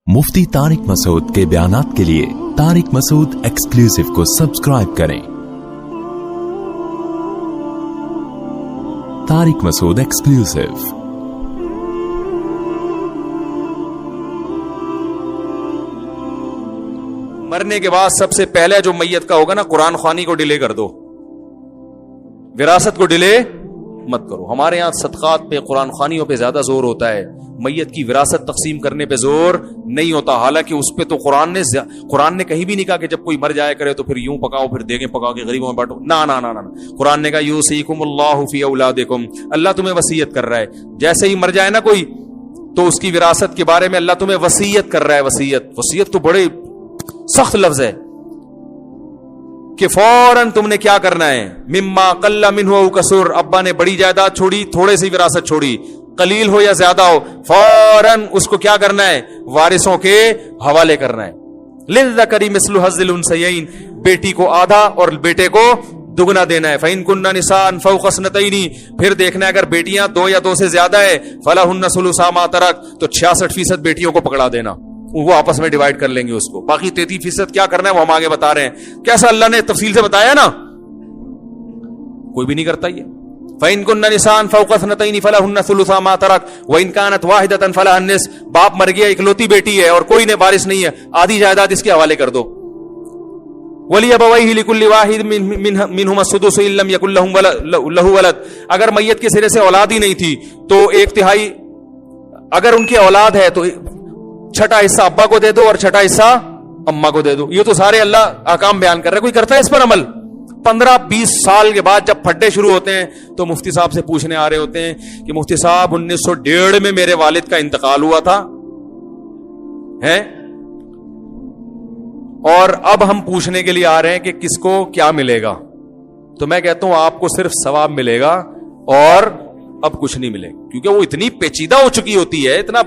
मुफ्ती तारिक मसूद के बयानात के लिए तारिक मसूद एक्सक्लूसिव को सब्सक्राइब करें। तारिक मसूद एक्सक्लूसिव। मरने के बाद सबसे पहले जो मैयत का होगा ना, कुरान ख्वानी को डिले कर दो, विरासत को डिले मत करो। हमारे यहाँ सदकात पे, कुरान ख्वानियों पे ज्यादा जोर होता है, मैयत की विरासत तकसीम करने पे जोर नहीं होता। हालांकि उस पे तो कुरान ने कहीं भी नहीं कहा कि जब कोई मर जाया करे तो फिर यूं पकाओ, फिर देगे पकाओ के गरीबों में बांटो। ना ना ना ना, कुरान ने कहा यूसीकुमुल्लाहु फी औलादिकुम, अल्लाह तुम्हें वसीयत कर रहा है। जैसे ही मर जाए ना कोई, तो उसकी विरासत के बारे में अल्लाह तुम्हें वसीयत कर रहा है। वसीयत तो बड़े सख्त लफ्ज है कि फौरन तुमने क्या करना है। मिम्मा कल्ला मिन्हु औ कसुर, अब्बा ने बड़ी जायदाद छोड़ी, थोड़े सी विरासत छोड़ी, कलील हो या ज्यादा हो, फौरन उसको क्या करना है, वारिसों के हवाले करना है। लिज़्ज़करी मिस्लु हज़्ज़िल उन्सयैन, बेटी को आधा और बेटे को दुगना देना है। फ़इन कुन्ना निसान फ़ौक़ स्नतैनी, फिर देखना है अगर बेटियां 2 या 2 से ज्यादा है, फ़लहुन्ना सुलुसा मा तरक, तो 66% बेटियों को पकड़ा देना, वो आपस में डिवाइड कर लेंगे उसको। बाकी 33% क्या करना है वो हम आगे बता रहे हैं। कैसा अल्लाह ने तफसील से बताया ना, कोई भी नहीं करता ये। फ़इन कुन्ना निसान फ़ौक़ स्नतैनी फ़लहुन्ना सुलुसा मा तरक व इन कानत वाहिदतन फ़लहा निस्फ़, बाप मर गया, इकलौती बेटी है और कोई ने वारिस नहीं है, आधी जायदाद इसके हवाले कर दो। वली अबवैहि लिकुल्लि वाहिद मिनहुमा सुदुस इन लम यकुल लहु वलद, अगर मैयत के सिरे से औलाद ही नहीं थी तो 1/3, अगर उनकी औलाद है तो 6ठा हिस्सा अब्बा को दे दो और 6ठा हिस्सा अम्मा को दे दो। ये तो सारे अल्लाह अहकाम बयान कर रहे हैं। कोई करता है इस पर अमल? 15-20 साल के बाद जब फड्डे शुरू होते हैं तो मुफ्ती साहब से पूछने आ रहे होते हैं कि मुफ्ती साहब 1901 में मेरे वालिद का इंतकाल हुआ था है, और अब हम पूछने के लिए आ रहे हैं कि किसको क्या मिलेगा। तो मैं कहता हूं आपको सिर्फ सवाब मिलेगा और अब कुछ नहीं मिलेगा, क्योंकि वो इतनी पेचीदा हो चुकी होती है, इतना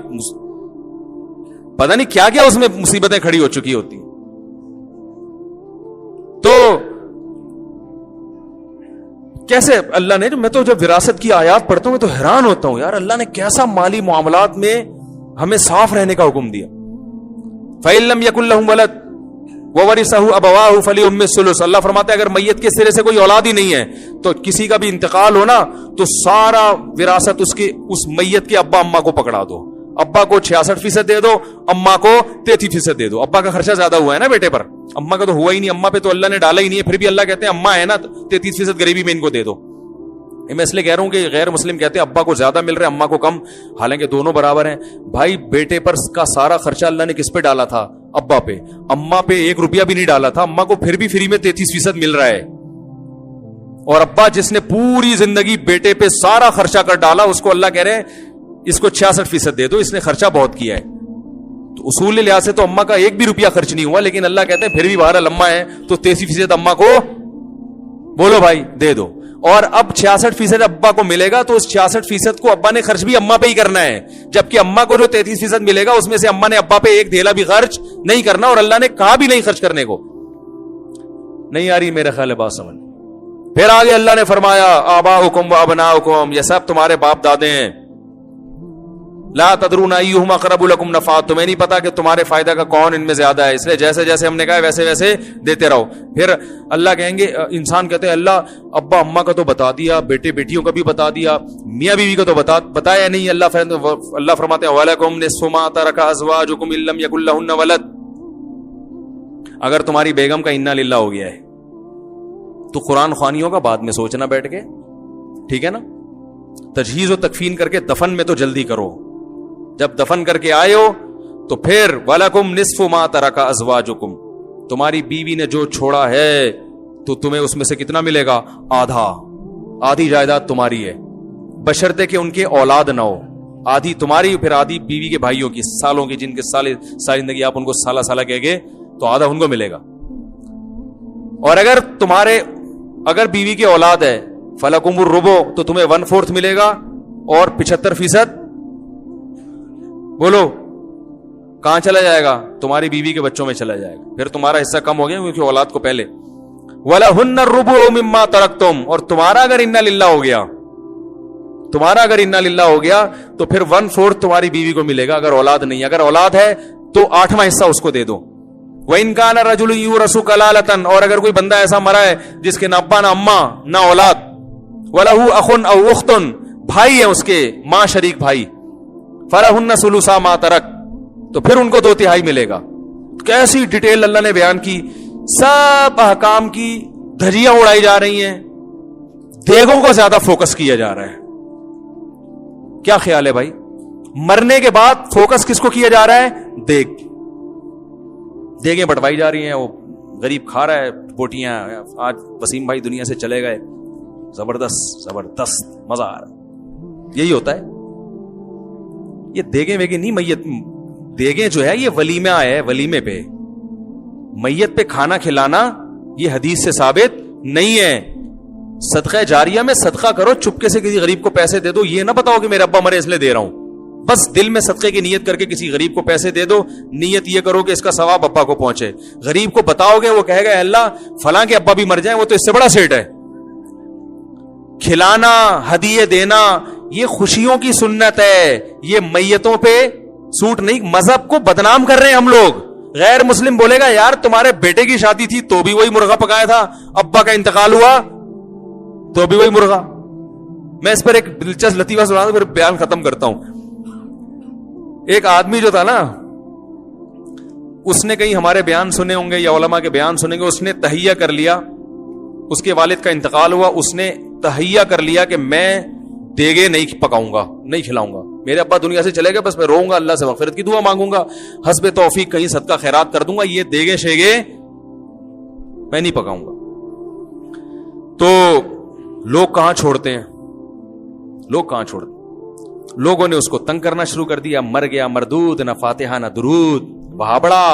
पता नहीं क्या क्या उसमें मुसीबतें खड़ी हो चुकी होती। तो कैसे अल्लाह ने, मैं तो जब विरासत की आयत पढ़ता हूं मैं तो हैरान होता हूं, यार अल्लाह ने कैसा माली मामलात में हमें साफ रहने का हुक्म दिया। फ़इन लम यकुल लहु वलद व वरिसहु अबवाहु फलिउम्मिह सुलुस, अल्लाह फरमाता है अगर मैयत के सिरे से कोई औलाद ही नहीं है तो किसी का भी इंतकाल हो ना, तो सारा विरासत उसके उस मैयत के अब्बा अम्मा को पकड़ा दो। अब्बा को 66% दे दो, अम्मा को 33% दे दो। अब्बा का खर्चा ज्यादा हुआ है ना बेटे पर, अम्मा का तो हुआ ही नहीं, अम्मा पे तो अल्लाह ने डाला ही नहीं है, फिर भी अल्लाह कहते हैं अम्मा है ना 33% गरीबी में इनको दे दो। मैं इसलिए कह रहा हूं कि गैर मुस्लिम कहते हैं अब्बा को ज्यादा मिल रहा है अम्मा को कम, हालांकि दोनों बराबर हैं। भाई बेटे पर का सारा खर्चा अल्लाह ने किस पे डाला था? अब्बा पे। अम्मा पे 1 रुपया भी नहीं डाला था, अम्मा को फिर भी फ्री में 33% मिल रहा है। और अब्बा जिसने पूरी जिंदगी बेटे पे सारा खर्चा कर डाला, उसको अल्लाह कह रहे हैं इसको 66% दे दो, इसने खर्चा बहुत किया है। तो उसूल लिहाज से तो अम्मा का 1 भी रुपया खर्च नहीं हुआ, लेकिन अल्लाह कहते हैं फिर भी बहरहाल अम्मा है तो 33% अम्मा को बोलो भाई दे दो। और अब 66% अब्बा को मिलेगा, तो उस 66% को अब्बा ने खर्च भी अम्मा पे ही करना है, जबकि अम्मा को जो 33% मिलेगा उसमें से अम्मा ने अब्बा पे 1 धेला भी खर्च नहीं करना, और अल्लाह ने कहा भी नहीं खर्च करने को। नहीं आ रही मेरे ख्याल है बात समझ। फिर आगे अल्लाह ने फरमाया आबाउकुम व अबनाउकुम, ये सब तुम्हारे बाप दादे हैं। ला तदरूना अय्युहुम अक़रबु लकुम नफ़ा, तुम्हें नहीं पता कि तुम्हारे फायदा का कौन इनमें ज्यादा है, इसलिए जैसे जैसे हमने कहा वैसे वैसे देते रहो। फिर अल्लाह कहेंगे, इंसान कहते हैं अल्लाह अब्बा अम्मा का तो बता दिया, बेटे बेटियों का भी बता दिया, मियाँ बीवी का तो बताया नहीं। अल्लाह फरमाते हैं वलकुम निस्फ़ु मा तरका अज़वाजुकुम इन लम यकुल लहुन्ना वलद, अगर तुम्हारी बेगम का इन्ना लिल्लाह हो गया है तो कुरान ख्वानियों का बाद में सोचना बैठ के, ठीक है ना। तजहीज व तकफीन करके दफन में तो जल्दी करो, जब दफन करके आए हो तो फिर वलकुम निस्फ़ु मा तरका अज़वाजुकुम, तुम्हारी बीवी ने जो छोड़ा है तो तुम्हें उसमें से कितना मिलेगा? आधा, आधी जायदाद तुम्हारी है, बशर्ते कि उनके औलाद ना हो। आधी तुम्हारी, फिर आधी बीवी के भाइयों की, सालों की, जिनके सारी जिंदगी आप उनको साला साला कहेंगे तो आधा उनको मिलेगा। और अगर बीवी की औलाद है फलकुमुर रुबो, तो तुम्हें 1/4 मिलेगा, और 75% बोलो कहां चला जाएगा? तुम्हारी बीवी के बच्चों में चला जाएगा। फिर तुम्हारा हिस्सा कम हो गया क्योंकि औलाद को पहले। वलहुन्ना रुबु मिम्मा तरकतुम, और तुम्हारा अगर इन्ना लिल्लाह हो गया, तुम्हारा अगर इन्ना लिल्लाह हो गया तो फिर 1/4 तुम्हारी बीवी को मिलेगा अगर औलाद नहीं। अगर औलाद है تو 8वां हिस्सा उसको दे दो। वइन कान रजुल यूरसु कलालतन, और अगर कोई बंदा ऐसा मरा है जिसके ना अब्बा ना अम्मा ना औलाद, वलहु अखुन औ उख्तुन, भाई है उसके, मां शरीक भाई, फलहुन्ना सुलुसा मा तरक, तो फिर उनको 2/3 मिलेगा। कैसी डिटेल अल्लाह ने बयान की, सब अहकाम की धज्जियां उड़ाई जा रही हैं, देगों को ज्यादा फोकस किया जा रहा है। क्या ख्याल है भाई, मरने के बाद फोकस किसको किया जा रहा है? देग, देगें बंटवाई जा रही हैं, वो गरीब खा रहा है बोटियां। आज वसीम भाई दुनिया से चले गए, जबरदस्त जबरदस्त मजा आ रहा, यही होता है। ये देगें वेगे नहीं, मैयत देगें जो है ये वलीमा है, वलीमे पे मैयत पे खाना खिलाना ये हदीस से साबित नहीं है। सदका जारिया में सदका करो, चुपके से किसी गरीब को पैसे दे दो, ये ना बताओ कि मेरे अब्बा मरे इसलिए दे रहा हूं। बस दिल में सदके की नियत करके किसी गरीब को पैसे दे दो, नियत ये करो कि इसका सवाब अब्बा को पहुंचे। गरीब को बताओगे, वो कहेगा अल्लाह फलां के अब्बा भी मर जाए, वो तो इससे बड़ा सेठ है। खिलाना, हदिये देना, ये खुशियों की सुन्नत है, ये मैयतों पे सूट नहीं। मजहब को बदनाम कर रहे हैं हम लोग। गैर मुस्लिम बोलेगा यार तुम्हारे बेटे की शादी थी तो भी वही मुर्गा पकाया था, अब्बा का इंतकाल हुआ तो भी वही मुर्गा। मैं इस पर एक दिलचस्प लतीफा सुना दूं, फिर बयान खत्म करता हूं। एक आदमी जो था ना, उसने कहीं हमारे बयान सुने होंगे या उलमा के बयान सुनेंगे, उसने तहैया कर लिया, उसके वालिद का इंतकाल हुआ, उसने तहैया कर लिया कि मैं देगे नहीं पकाऊंगा, नहीं खिलाऊंगा, मेरे अब्बा दुनिया से चले गए, बस मैं रोऊंगा, अल्लाह से मगफिरत की दुआ मांगूंगा, हस्बे तौफीक कहीं सदका खैरात कर दूंगा, ये देगे शेगे मैं नहीं पकाऊंगा। तो लोग कहां छोड़ते हैं, लोग कहां छोड़ते हैं? लोगों ने उसको तंग करना शुरू कर दिया, मर गया मरदूद, ना फातिहा ना दुरूद, वहाबड़ा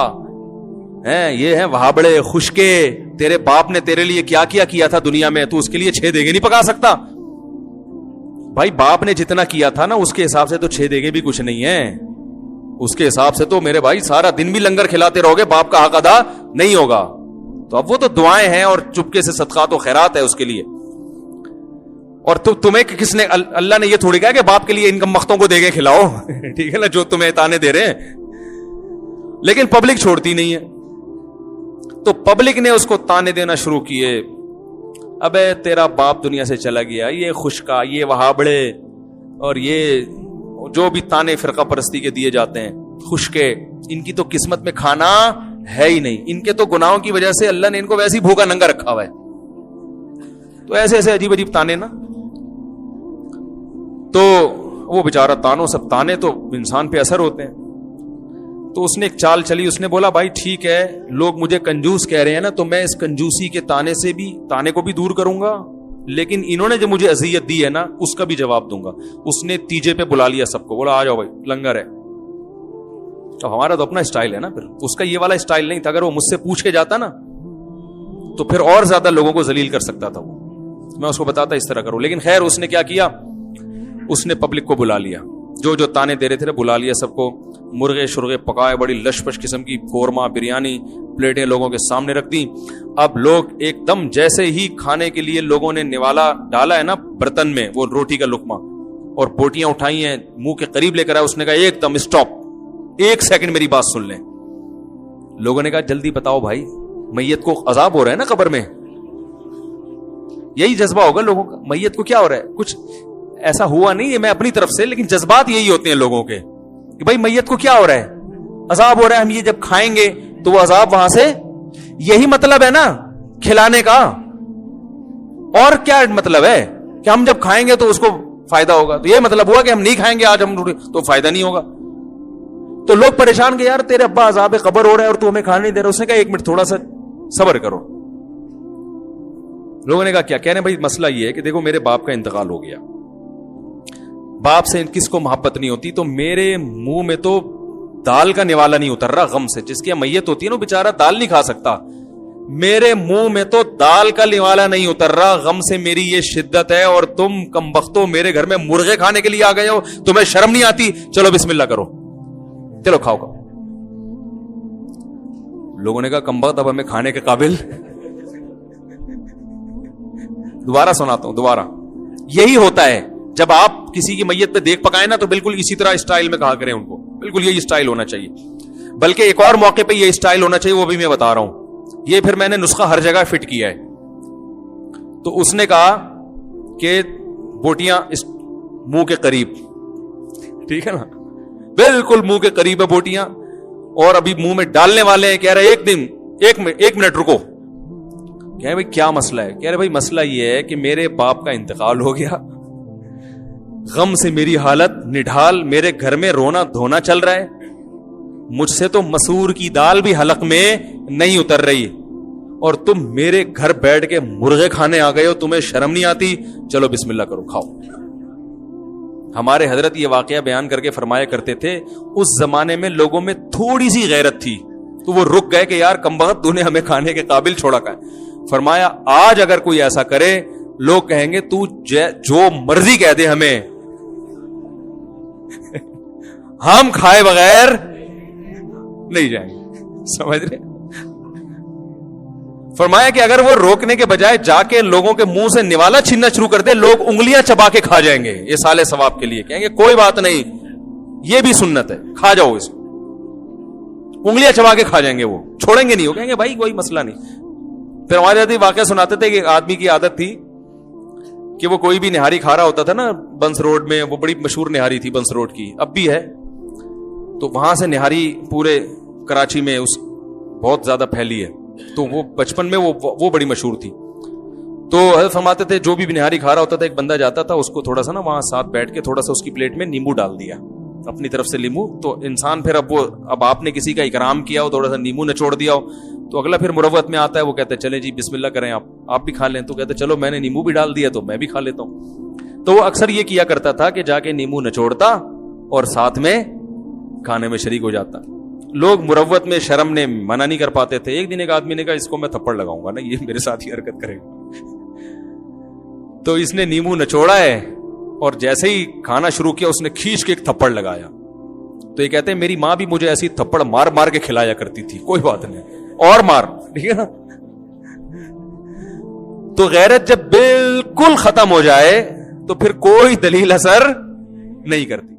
है, ये है वहाबड़े खुशके, तेरे बाप ने तेरे लिए क्या क्या किया था दुनिया में, तू उसके लिए 6 देगे नहीं पका सकता। भाई बाप ने जितना किया था ना उसके हिसाब से तो 6 देगे भी कुछ नहीं है, उसके हिसाब से तो मेरे भाई सारा दिन भी लंगर खिलाते रहोगे, बाप का हक अदा नहीं होगा। तो अब वो तो दुआएं हैं और चुपके से सदका तो खैरात है उसके लिए। और तुम्हें किसने, अल्लाह ने ये थोड़ी कहा कि बाप के लिए इनकम मख्तों को देगे खिलाओ ठीक है ना, जो तुम्हें ताने दे रहे हैं, लेकिन पब्लिक छोड़ती नहीं है। तो पब्लिक ने उसको ताने देना शुरू किए, अबे तेरा बाप दुनिया से चला गया, ये खुशका, ये वहाबड़े, और ये जो भी ताने फिरका परस्ती के दिए जाते हैं, खुशके, इनकी तो किस्मत में खाना है ही नहीं, इनके तो गुनाहों की वजह से अल्लाह ने इनको वैसे ही भूखा नंगा रखा हुआ है। तो ऐसे ऐसे अजीब अजीब ताने ना, तो वो बेचारा तानों, सब ताने तो इंसान पे असर होते हैं। तो उसने एक चाल चली, उसने बोला भाई ठीक है, लोग मुझे कंजूस कह रहे हैं ना, तो मैं इस कंजूसी के ताने से भी, ताने को भी दूर करूंगा, लेकिन इन्होंने जो मुझे अजियत दी है ना उसका भी जवाब दूंगा। उसने तीजे पे बुला लिया सबको, बोला आ जाओ भाई लंगर है। तो हमारा तो अपना स्टाइल है ना, फिर उसका ये वाला स्टाइल नहीं था। अगर वो मुझसे पूछ के जाता ना तो फिर और ज्यादा लोगों को जलील कर सकता था वो, मैं उसको बताता इस तरह करो। लेकिन खैर उसने क्या किया, उसने पब्लिक को बुला लिया, जो जो ताने दे रहे थे बुला लिया सबको, मुर्गे शुर्गे पकाए, बड़ी लशपश किस्म की कोरमा बिरयानी प्लेटें लोगों के सामने रख दी। अब लोग एकदम, जैसे ही खाने के लिए लोगों ने निवाला डाला है ना बर्तन में, वो रोटी का लुकमा और बोटियां उठाई हैं, मुंह के करीब लेकर आया, उसने कहा एकदम स्टॉप, 1 सेकंड मेरी बात सुन लें। लोगों ने कहा जल्दी बताओ भाई, मैयत को अजाब हो रहा है ना कब्र में, यही जज्बा होगा लोगों का, मैयत को क्या हो रहा है, कुछ ऐसा हुआ नहीं है मैं अपनी तरफ से, लेकिन जज्बात यही होते हैं लोगों के कि भाई मैयत को क्या हो रहा है, अजाब हो रहा है, हम ये जब खाएंगे तो वो अजाब वहां से, यही मतलब है ना खिलाने का। और क्या मतलब है कि हम जब खाएंगे तो उसको फायदा होगा, तो ये मतलब हुआ कि हम नहीं खाएंगे आज हम तो फायदा नहीं होगा। तो लोग परेशान के यार तेरे अब्बा अजाब कब्र हो रहा है और तू हमें खाने नहीं दे रहा। उसने कहा 1 मिनट थोड़ा सा सब्र करो। लोगों ने कहा क्या कह रहे भाई, मसला ये है कि देखो मेरे बाप का इंतकाल हो गया, बाप से किसको मोहब्बत नहीं होती, तो मेरे मुंह में तो दाल का निवाला नहीं उतर रहा गम से, जिसकी मैयत होती है ना बेचारा दाल नहीं खा सकता, मेरे मुंह में तो दाल का निवाला नहीं उतर रहा गम से, मेरी ये शिद्दत है। और तुम कमबख्तो मेरे घर में मुर्गे खाने के लिए आ गए हो, तुम्हें शर्म नहीं आती, चलो बिस्मिल्लाह करो, चलो खाओ खाओ। लोगों ने कहा कमबख्त अब हमें खाने के काबिल दोबारा सुनाता हूं, दोबारा यही होता है जब आप किसी की मैयत पे देख पकाए ना, तो बिल्कुल इसी तरह स्टाइल में कहा करें उनको, बिल्कुल यही स्टाइल होना चाहिए। بلکہ ایک اور موقع پہ یہ اسٹائل ہونا چاہیے, وہ بھی میں بتا رہا ہوں. یہ پھر میں نے نسخہ ہر جگہ فٹ کیا ہے. تو اس نے کہا کہ بوٹیاں اس منہ کے قریب, ٹھیک ہے نا, بالکل منہ کے قریب ہے بوٹیاں, اور ابھی منہ میں ڈالنے والے ہیں. کہہ رہے ایک منٹ رکو. کہہ رہے بھائی کیا مسئلہ ہے؟ کہہ رہے بھائی مسئلہ یہ ہے کہ میرے باپ کا انتقال ہو گیا, غم سے میری حالت نڈھال, میرے گھر میں رونا دھونا چل رہا ہے, مجھ سے تو مسور کی دال بھی حلق میں نہیں اتر رہی, اور تم میرے گھر بیٹھ کے مرغے کھانے آ گئے ہو, تمہیں شرم نہیں آتی؟ چلو بسم اللہ کرو, کھاؤ. ہمارے حضرت یہ واقعہ بیان کر کے فرمایا کرتے تھے اس زمانے میں لوگوں میں تھوڑی سی غیرت تھی تو وہ رک گئے کہ یار کمبخت تو نے ہمیں کھانے کے قابل چھوڑا کا ہے. فرمایا آج اگر کوئی ایسا کرے لوگ کہیں گے تو جو مرضی کہہ دے ہمیں, ہم کھائے بغیر نہیں جائیں گے. سمجھ رہے؟ فرمایا کہ اگر وہ روکنے کے بجائے جا کے لوگوں کے منہ سے نوالا چھیننا شروع کر دے, لوگ انگلیاں چبا کے کھا جائیں گے یہ سالے ثواب کے لیے. کہیں گے کوئی بات نہیں, یہ بھی سنت ہے, کھا جاؤ اس کو. انگلیاں چبا کے کھا جائیں گے, وہ چھوڑیں گے نہیں. وہ کہیں گے بھائی کوئی مسئلہ نہیں. پھر ہمارے دادی واقعہ سناتے تھے کہ ایک آدمی کی عادت تھی کہ وہ کوئی بھی نہاری کھا رہا ہوتا تھا نا بنس روڈ میں, وہ بڑی مشہور نہاری تھی بنس روڈ کی, اب بھی ہے, تو وہاں سے نہاری پورے کراچی میں اس بہت زیادہ پھیلی ہے. تو وہ بچپن میں وہ بڑی مشہور تھی. تو حضرت فرماتے تھے جو بھی نہاری کھا رہا ہوتا تھا ایک بندہ جاتا تھا, اس کو تھوڑا سا نا وہاں ساتھ بیٹھ کے تھوڑا سا اس کی پلیٹ میں نیمبو ڈال دیا اپنی طرف سے لیمو. تو انسان پھر اب آپ نے کسی کا اکرام کیا ہو, تھوڑا سا نیمبو نچوڑ دیا ہو, تو اگلا پھر مروت میں آتا ہے, وہ کہتے ہیں چلے جی بسم اللہ کریں, آپ بھی کھا لیں. تو کہتے ہیں چلو میں نے نیمبو بھی ڈال دیا تو میں بھی کھا لیتا ہوں. تو وہ اکثر یہ کیا کرتا تھا کہ جا کے نیمبو نچوڑتا اور ساتھ میں کھانے میں شریک ہو جاتا. لوگ مروت میں شرم نے منع نہیں کر پاتے تھے. ایک دن ایک آدمی نے کہا اس کو میں تھپڑ لگاؤں گا نا, یہ میرے ساتھ ہی حرکت کرے گا. تو اس نے نیمبو نچوڑا ہے اور جیسے ہی کھانا شروع کیا اس نے کھینچ کے ایک تھپڑ لگایا. تو یہ کہتے ہیں میری ماں بھی مجھے ایسی تھپڑ مار مار کے کھلایا کرتی تھی, کوئی بات نہیں اور مار, ٹھیک ہے نا. تو غیرت جب بالکل ختم ہو جائے تو پھر کوئی دلیل اثر نہیں کرتی.